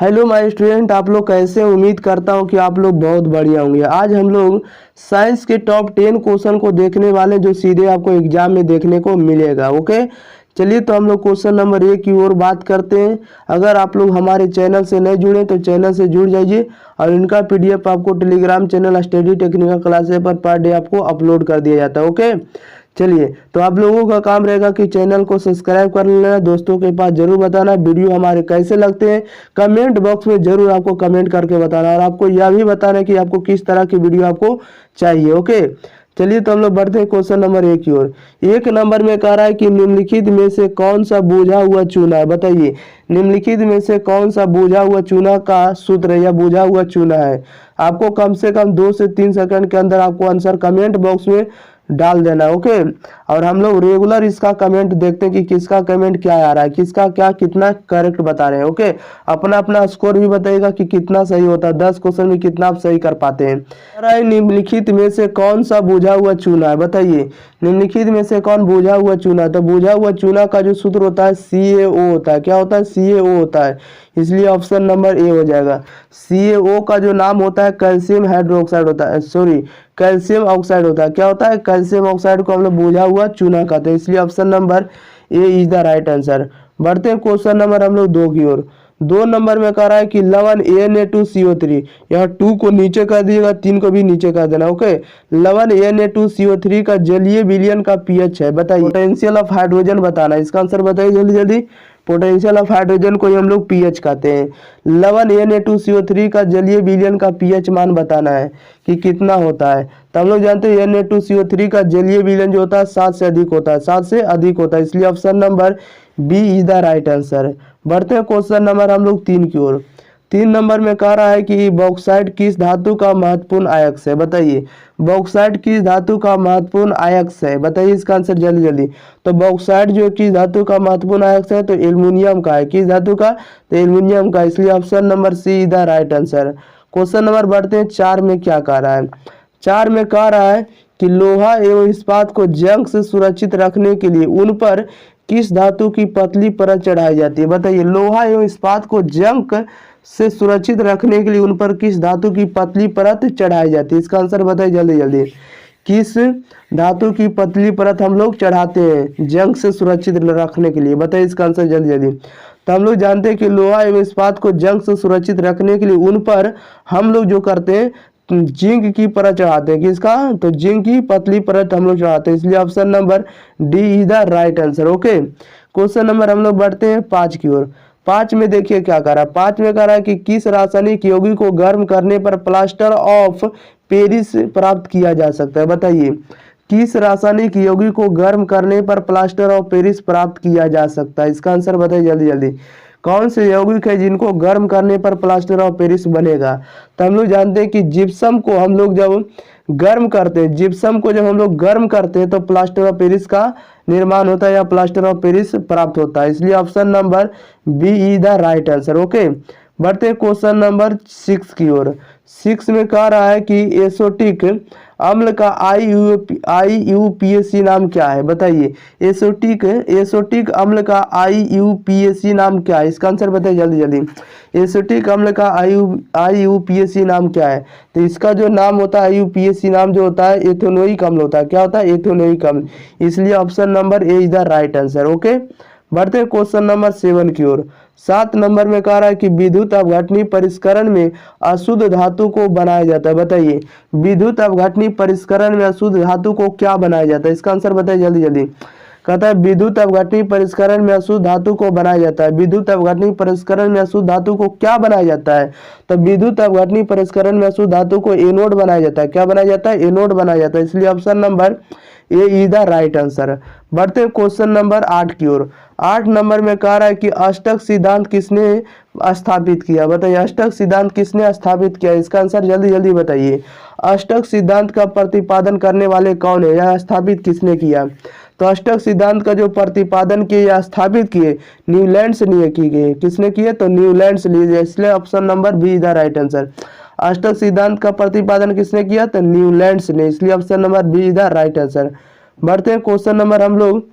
Hello my student, आप लोग कैसे हैं? उम्मीद करता हूं कि आप लोग बहुत बढ़िया होंगे। आज हम लोग साइंस के टॉप 10 क्वेश्चन को देखने वाले, जो सीधे आपको एग्जाम में देखने को मिलेगा। ओके, चलिए तो हम लोग क्वेश्चन नंबर 1 की ओर बात करते हैं। अगर आप लोग हमारे चैनल से नहीं जुड़े तो चैनल से जुड़ जाइए और इनका पीडीएफ आपको Telegram channel study technical classes per day आपको अपलोड कर दिया जाता है। ओके, चलिए तो आप लोगों का काम रहेगा कि चैनल को सब्सक्राइब कर लेना, दोस्तों के पास जरूर बताना वीडियो हमारे कैसे लगते हैं। कमेंट बॉक्स में जरूर आपको कमेंट करके बताना और आपको यह भी बताना है कि आपको किस तरह की वीडियो आपको चाहिए। ओके, चलिए तो हम लोग बढ़ते हैं क्वेश्चन नंबर 1 की ओर। 1 नंबर में कह रहा है कि निम्नलिखित में से कौन सा बुझा हुआ चूना है। बताइए, निम्नलिखित में से कौन सा बुझा हुआ चूना का सूत्र या बुझा हुआ चूना है। आपको कम से कम 2 से 3 सेकंड के अंदर आपको आंसर कमेंट बॉक्स में डाल देना। ओके, और हम लोग रेगुलर इसका कमेंट देखते हैं कि किसका कमेंट क्या आ रहा है, किसका क्या कितना करेक्ट बता रहे हैं। ओके, अपना अपना स्कोर भी बताइएगा कि कितना सही होता है, 10 क्वेश्चन में कितना आप सही कर पाते हैं। निम्नलिखित में से कौन सा बुझा हुआ चूना है। बताइए, निम्नलिखित में से कौन बुझा हुआ चूना है। तो बुझा हुआ चूना का जो सूत्र होता है CaO होता है। क्या होता है? CaO होता है, इसलिए ऑप्शन नंबर ए हो जाएगा। CaO का जो नाम होता है कैल्शियम हाइड्रोक्साइड होता है, सॉरी कैल्शियम ऑक्साइड होता है। क्या होता है? कैल्शियम ऑक्साइड को हम लोग बुझा हुआ चूना कहते हैं, इसलिए option number A is the right answer. बढ़ते हैं क्वेश्चन नंबर हम लोग 2 की ओर। 2 नंबर में कह रहा है कि लवण Na2CO3, यहाँ 2 को नीचे कर दिएगा, 3 को भी नीचे कर देना। ओके, लवण Na2CO3 का जलीय विलयन का pH है। बताइए, पोटेंशियल ऑफ हाइड्रोजन बताना, इसका आंसर बताइए जल्दी जल्दी। पोटेंशियल ऑफ हाइड्रोजन को हम लोग pH कहते हैं। लवण Na2CO3 का जलीय विलयन का pH मान बताना है कि कितना होता है। तो हम लोग जानते हैं Na2CO3 का जलीय विलयन जो होता है 7 से अधिक होता है, 7 से अधिक होता है, इसलिए option number B is the right answer. बढ़ते हैं क्वेश्चन नंबर हम लोग 3 की ओर। 3 नंबर में कह रहा है कि बॉक्साइट किस धातु का महत्वपूर्ण आयस्क है। बताइए, बॉक्साइट किस धातु का महत्वपूर्ण आयस्क है। बताइए इसका आंसर जल्दी जल्दी। तो बॉक्साइट जो किस धातु का महत्वपूर्ण आयस्क है, तो एल्युमिनियम का है। किस धातु का? तो एल्युमिनियम का, इसलिए option number C is the right answer. Question number बढ़ते हैं 4 में। क्या कह रहा है? 4 में कह रहा है कि लोहा एवं इस्पात को जंग से सुरक्षित रखने के लिए उन पर किस धातु की पतली परत चढ़ाई जाती है। बताइए, लोहा एवं इस्पात को जंग से सुरक्षित रखने के लिए उन पर किस धातु की पतली परत चढ़ाई जाती है। इसका आंसर बताइए जल्दी जल्दी। किस धातु की पतली परत हम लोग चढ़ाते हैं जंग से सुरक्षित रखने के लिए? बताइए इसका आंसर जल्दी जल्दी। तो हम लोग जानते हैं कि लोहा एवं इस्पात को जंग से सुरक्षित रखने के लिए उन पर हम लोग जो करते हैं जिंक की परत चढ़ाते हैं। किसका? तो जिंक की पतली परत हम लोग चढ़ाते हैं, इसलिए option number D is the right answer. Okay, question number हम लोग बढ़ते हैं 5 की ओर। 5 में देखिए क्या कर रहा है। 5 में कह रहा है कि किस रासायनिक यौगिक को गर्म करने पर प्लास्टर ऑफ पेरिस प्राप्त किया जा सकता है। बताइए, किस रासायनिक यौगिक को गर्म करने पर प्लास्टर ऑफ पेरिस प्राप्त किया जा सकता है। इसका आंसर बताइए जल्दी जल्दी। कौन से यौगिक है जिनको गर्म करने पर प्लास्टर ऑफ पेरिस बनेगा? तो हम लोग जानते हैं कि जिप्सम को हम लोग जब गर्म करते हैं, जिप्सम को जब हम लोग गर्म करते हैं तो प्लास्टर ऑफ पेरिस का निर्माण होता है या प्लास्टर ऑफ पेरिस प्राप्त होता है, इसलिए option number B is the right answer. Okay, बढ़ते हैं क्वेश्चन नंबर 6 की ओर। 6 में कह रहा है कि एसोटिक अम्ल का IUPAC नाम क्या है। बताइए, एसोटिक अम्ल का IUPAC नाम क्या है। इसका आंसर बताइए जल्दी जल्दी। एसोटिक अम्ल का IUPAC नाम क्या है? तो इसका जो नाम होता है IUPAC नाम जो होता है एथेनोइक अम्ल होता है। क्या होता है? एथेनोइक अम्ल, इसलिए option number A is the right answer. Okay, बढ़ते हैं क्वेश्चन नंबर 7 की ओर। 7 नंबर में कह रहा है कि विद्युत अपघटनी परिष्करण में अशुद्ध धातु को बनाया जाता है। बताइए, विद्युत अपघटनी परिष्करण में अशुद्ध धातु को क्या बनाया जाता है। इसका आंसर बताइए जल्दी जल्दी। कहता है विद्युत अपघटनी परिष्करण में अशुद्ध धातु को बनाया जाता है। विद्युत अपघटनी परिष्करण में अशुद्ध धातु को क्या बनाया जाता है? तो विद्युत अपघटनी परिष्करण में अशुद्ध धातु को एनोड बनाया जाता है। क्या बनाया जाता है? एनोड बनाया जाता है, इसलिए option number A is the right answer. बढ़ते हैं क्वेश्चन नंबर 8 की ओर। 8 नंबर में कह रहा है कि अष्टक सिद्धांत किसने स्थापित किया। बताइए, अष्टक सिद्धांत किसने स्थापित किया? इसका आंसर जल्दी जल्दी बताइए। अष्टक सिद्धांत का प्रतिपादन करने वाले कौन है या स्थापित किसने किया? तो अष्टक सिद्धांत का जो प्रतिपादन किए या स्थापित किए न्यूलैंड्स ने किए। किसने किए? तो न्यूलैंड्स लिए, इसलिए option number B is the right answer. अष्टक सिद्धांत का प्रतिपादन किसने किया? तो न्यूलैंड्स ने, इसलिए option number B is the right answer. बढ़ते हैं क्वेश्चन नंबर हम लोग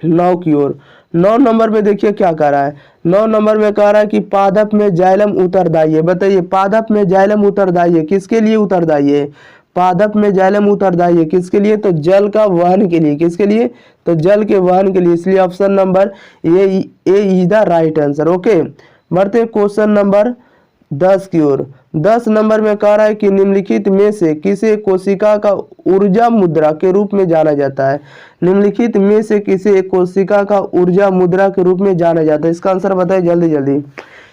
9 की ओर। 9 नंबर में देखिए क्या कह रहा है। 9 नंबर में कह रहा है कि पादप में जाइलम उत्तरदायी है। बताइए पादप में जाइलम उत्तरदायी है, किसके लिए उत्तरदायी है? पादप में जाइलम उत्तरदायी है किसके लिए? तो जल का वहन के लिए। किसके लिए? तो जल के वहन के लिए। इसलिए option number A is the right answer. Okay, बढ़ते क्वेश्चन नंबर 10 की ओर। 10 नंबर में कह रहा है कि निम्नलिखित में से किसे कोशिका का ऊर्जा मुद्रा के रूप में जाना जाता है? निम्नलिखित में से किसे कोशिका का ऊर्जा मुद्रा के रूप में जाना जाता है? इसका आंसर बताइए जल्दी जल्दी।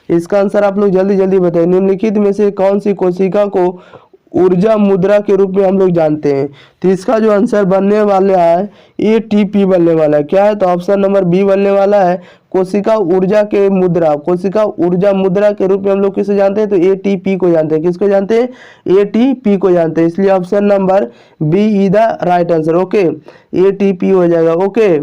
इसका आंसर आप लोग जल्दी जल्दी बताइए। निम्नलिखित में से कौन सी कोशिका को ऊर्जा मुद्रा के रूप में हम लोग जानते हैं? तो इसका जो आंसर बनने वाला है एटीपी बनने वाला है। क्या है? तो ऑप्शन नंबर बी बनने वाला है कोशिका ऊर्जा के मुद्रा। कोशिका ऊर्जा मुद्रा के रूप में हम लोग किसे जानते हैं? तो एटीपी को जानते हैं। किसको जानते हैं? एटीपी को जानते हैं। इसलिए option number B is the right answer. Okay, ATP हो जाएगा। ओके।